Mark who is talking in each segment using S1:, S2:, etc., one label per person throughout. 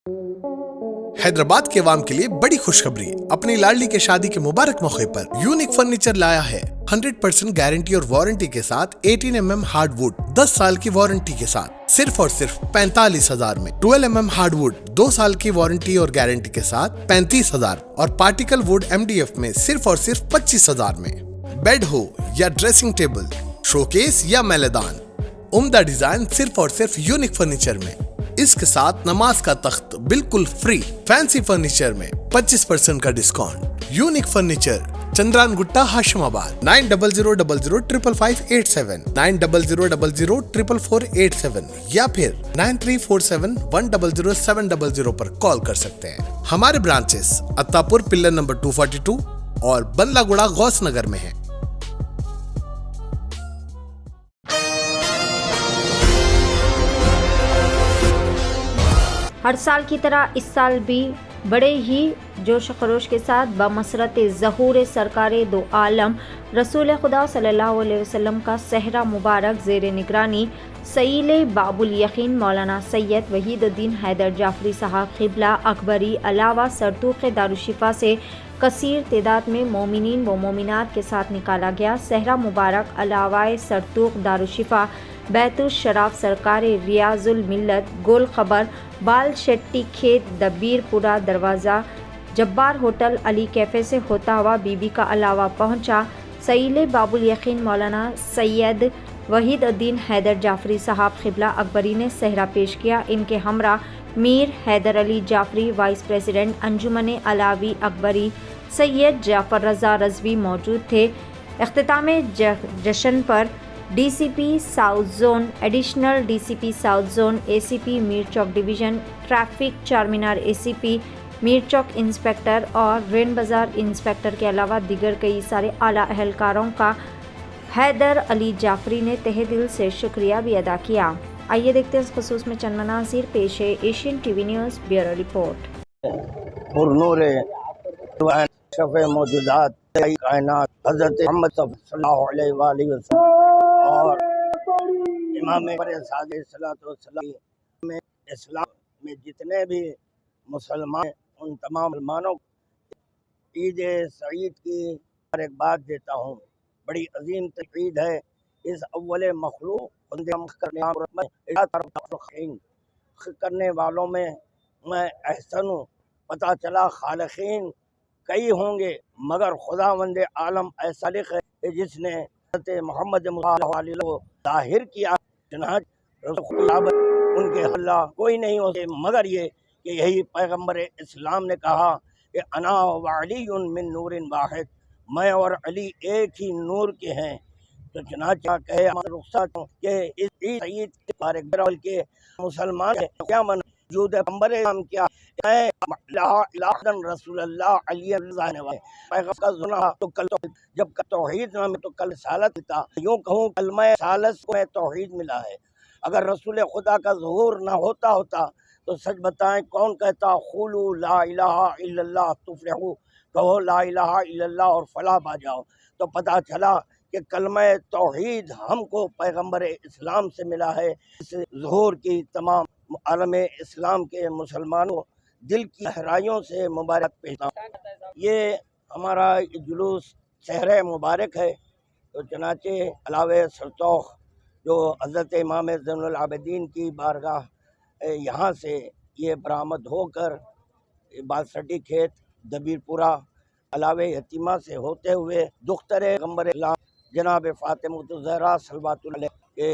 S1: حیدرآباد کے عوام کے لیے بڑی خوشخبری، اپنی لاڈلی کے شادی کے مبارک موقع پر یونیک فرنیچر لایا ہے 100% گارنٹی اور وارنٹی کے ساتھ 18 mm ہارڈ ووڈ 10 سال کی وارنٹی کے ساتھ صرف اور صرف 45,000 میں، 12 mm ہارڈ ووڈ 2 سال کی وارنٹی اور گارنٹی کے ساتھ 35,000 اور پارٹیکل ووڈ MDF میں صرف اور صرف 25,000 میں۔ بیڈ ہو یا ڈریسنگ ٹیبل، شوکیس یا میلدان، عمدہ ڈیزائن صرف اور صرف یونیک فرنیچر میں۔ اس کے ساتھ نماز کا تخت بالکل فری، فینسی فرنیچر میں 25% کا ڈسکاؤنٹ۔ یونیک فرنیچر، چندران گٹا، ہاشم آباد، 9000555587 9000004487 یا پھر 9347100700 پر کال کر سکتے ہیں۔ ہمارے برانچز اتاپور پلر نمبر 242 اور بندلا گڑا غوث نگر میں ہیں۔
S2: ہر سال کی طرح اس سال بھی بڑے ہی جوش و خروش کے ساتھ بمسرت ظہور سرکار دو عالم رسول خدا صلی اللہ علیہ وسلم کا صحرا مبارک زیر نگرانی سیل باب الیقین مولانا سید وحید الدین حیدر جعفری صاحب قبلہ اکبری علاوہ سرتوق دارالشفا سے کثیر تعداد میں مومنین و مومنات کے ساتھ نکالا گیا۔ صحرا مبارک علاوہ سرتوق دارالشفا بیت الشراف سرکار ریاض الملت گول خبر بال شیٹی کھیت دبیر پورہ دروازہ جبار ہوٹل علی کیفے سے ہوتا ہوا بی بی کا علاوہ پہنچا۔ سیل باب الیقین مولانا سید وحید الدین حیدر جعفری صاحب قبلہ اکبری نے صحرا پیش کیا۔ ان کے ہمراہ میر حیدر علی جعفری وائس پریزیڈنٹ انجمن علاوی اکبری سید جعفر رضا رضوی موجود تھے۔ اختتام جشن پر D C P south zone, additional D C P south zone, A C P Mir Chowk division traffic, Charminar A C P Mir Chowk inspector اور رین بازار انسپکٹر کے علاوہ دیگر کئی سارے اعلیٰ اہلکاروں کا حیدر علی جعفری نے تہہ دل سے شکریہ بھی ادا کیا۔ آئیے دیکھتے ہیں اس خصوص میں چند مناظر پیش ہے۔ Asian T V news bureau report.
S3: پر نور شفع موجودات کائنات حضرت محمد صلی اللہ علیہ وآلہ وسلم اور امام صلاۃ والسلام میں اسلام میں جتنے بھی مسلمان ان تمام مسلمانوں کو عید سعید کی مبارکباد دیتا ہوں۔ بڑی عظیم عید ہے۔ اس اول مخلوق کرنے والوں میں میں احسن ہوں۔ پتہ چلا خالقین کئی ہوں گے مگر خداوند عالم ایسا لکھے جس نے حضرت محمد صلی اللہ علیہ وسلم کو ظاہر کیا۔ چنانچہ ان کے اللہ کوئی نہیں ہوتے مگر یہ کہ یہی پیغمبر اسلام نے کہا کہ انا وعلی من نور واحد، میں اور علی ایک ہی نور کے ہیں۔ تو چنانچہ کہے رخصت کہ اس عید کے مسلمان کیا من وجود پیغمبر اسلام کیا ہے رسول اللہ علی پیغمبر کا ظلم تو کل جب توحید میں تو کل رسالت تھا، یوں کہوں کلمہ ثالث میں توحید ملا ہے۔ اگر رسول خدا کا ظہور نہ ہوتا تو سچ بتائیں کون کہتا قولوا لا الہ الا اللہ تفلحوا، کہو لا الہ الا اللہ اور فلاح پا جاؤ۔ تو پتہ چلا کہ کلمہ توحید ہم کو پیغمبر اسلام سے ملا ہے۔ اس ظہور کی تمام عالم اسلام کے مسلمانوں دل کی گہرائیوں سے مبارک پیش ہوں۔ یہ ہمارا جلوس شہر مبارک ہے۔ تو چنانچہ علاوہ سرتوخ جو حضرت امام زین العابدین کی بارگاہ یہاں سے یہ برآمد ہو کر بالسٹی کھیت دبیر پورہ علاوہ یتیمہ سے ہوتے ہوئے دختر پیغمبر اسلام جناب فاطمہ الزہرا صلوات اللہ کے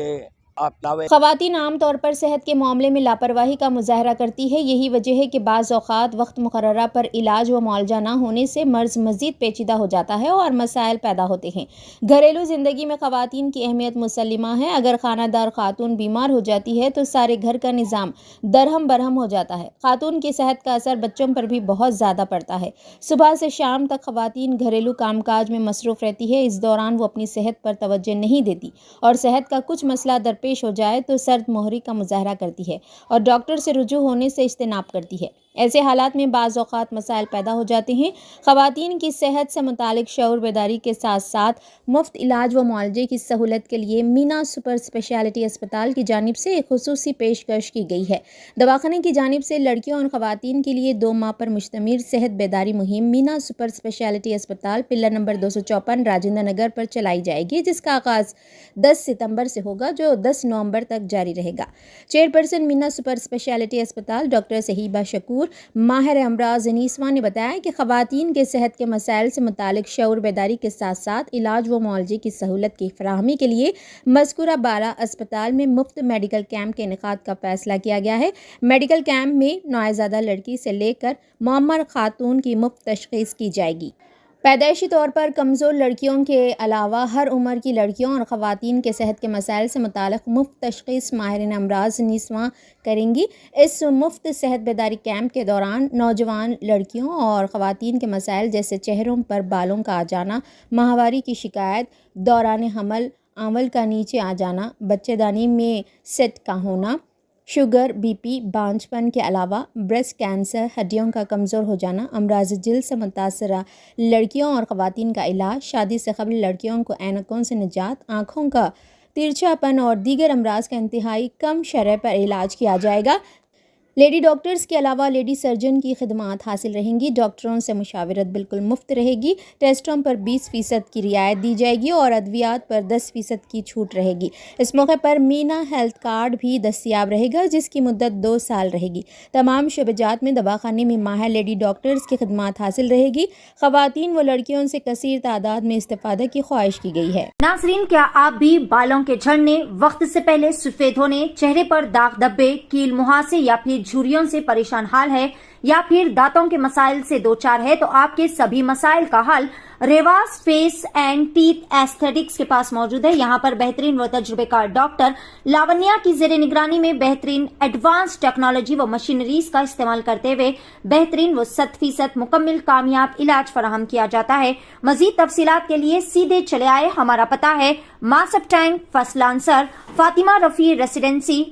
S4: خواتین عام طور پر صحت کے معاملے میں لاپرواہی کا مظاہرہ کرتی ہے۔ یہی وجہ ہے کہ بعض اوقات وقت مقررہ پر علاج و معالجہ نہ ہونے سے مرض مزید پیچیدہ ہو جاتا ہے اور مسائل پیدا ہوتے ہیں۔ گھریلو زندگی میں خواتین کی اہمیت مسلمہ ہے۔ اگر خانہ دار خاتون بیمار ہو جاتی ہے تو سارے گھر کا نظام درہم برہم ہو جاتا ہے۔ خاتون کی صحت کا اثر بچوں پر بھی بہت زیادہ پڑتا ہے۔ صبح سے شام تک خواتین گھریلو کام کاج میں مصروف رہتی ہے۔ اس دوران وہ اپنی صحت پر توجہ نہیں دیتی اور صحت کا کچھ مسئلہ درپیش پیش ہو جائے تو سرد محرک کا مظاہرہ کرتی ہے اور ڈاکٹر سے رجوع ہونے سے اجتناب کرتی ہے۔ ایسے حالات میں بعض اوقات مسائل پیدا ہو جاتے ہیں۔ خواتین کی صحت سے متعلق شعور بیداری کے ساتھ ساتھ مفت علاج و معالجے کی سہولت کے لیے مینا سپر اسپیشلٹی اسپتال کی جانب سے ایک خصوصی پیشکش کی گئی ہے۔ دواخانے کی جانب سے لڑکیوں اور خواتین کے لیے 2 ماہ پر مشتمل صحت بیداری مہم مینا سپر اسپیشلٹی اسپتال پلر نمبر 254 راجندر نگر پر چلائی جائے گی، جس کا آغاز 10 ستمبر سے ہوگا جو 10 نومبر تک جاری رہے گا۔ چیئرپرسن مینا سپر اسپیشلٹی اسپتال ڈاکٹر صہیبہ شکور ماہر امراض نیسواں نے بتایا کہ خواتین کے صحت کے مسائل سے متعلق شعور بیداری کے ساتھ ساتھ علاج و معالجے کی سہولت کی فراہمی کے لیے مذکورہ بالا اسپتال میں مفت میڈیکل کیمپ کے انعقاد کا فیصلہ کیا گیا ہے۔ میڈیکل کیمپ میں نوزائیدہ لڑکی سے لے کر معمر خاتون کی مفت تشخیص کی جائے گی۔ پیدائشی طور پر کمزور لڑکیوں کے علاوہ ہر عمر کی لڑکیوں اور خواتین کے صحت کے مسائل سے متعلق مفت تشخیص ماہرین امراض نیسواں کریں گی۔ اس مفت صحت بیداری کیمپ کے دوران نوجوان لڑکیوں اور خواتین کے مسائل جیسے چہروں پر بالوں کا آ جانا، ماہواری کی شکایت، دوران حمل آنول کا نیچے آ جانا، بچے دانی میں سیٹ کا ہونا، شوگر، بی پی، بانجھپن کے علاوہ بریسٹ کینسر، ہڈیوں کا کمزور ہو جانا، امراض جلد سے متاثرہ لڑکیوں اور خواتین کا علاج، شادی سے قبل لڑکیوں کو اینکوں سے نجات، آنکھوں کا ترچھا پن اور دیگر امراض کا انتہائی کم شرح پر علاج کیا جائے گا۔ لیڈی ڈاکٹرز کے علاوہ لیڈی سرجن کی خدمات حاصل رہیں گی۔ ڈاکٹروں سے مشاورت بالکل مفت رہے گی۔ ٹیسٹوں پر 20% کی رعایت دی جائے گی اور ادویات پر 10% کی چھوٹ رہے گی۔ اس موقع پر مینا ہیلتھ کارڈ بھی دستیاب رہے گا، جس کی مدت 2 سال رہے گی۔ تمام شعبہ جات میں دواخانے میں ماہر لیڈی ڈاکٹرز کی خدمات حاصل رہے گی۔ خواتین و لڑکیوں سے کثیر تعداد میں استفادہ کی خواہش کی گئی ہے۔
S2: ناظرین، کیا آپ بھی بالوں کے جھڑنے، وقت سے پہلے سفید ہونے، چہرے پر داغ دھبے، کیل مہاسے یا پھر جھریوں سے پریشان حال ہے یا پھر دانتوں کے مسائل سے دوچار ہے؟ تو آپ کے سبھی مسائل کا حل Riwaz face and teeth aesthetics کے پاس موجود ہے۔ یہاں پر بہترین و تجربے کار ڈاکٹر لاونیا کی زیر نگرانی میں بہترین ایڈوانس ٹیکنالوجی و مشینریز کا استعمال کرتے ہوئے بہترین و 100% مکمل کامیاب علاج فراہم کیا جاتا ہے۔ مزید تفصیلات کے لیے سیدھے چلے آئے۔ ہمارا پتہ ہے ماسب ٹینک، فصل آنسر، فاطمہ رفیع ریسیڈنسی،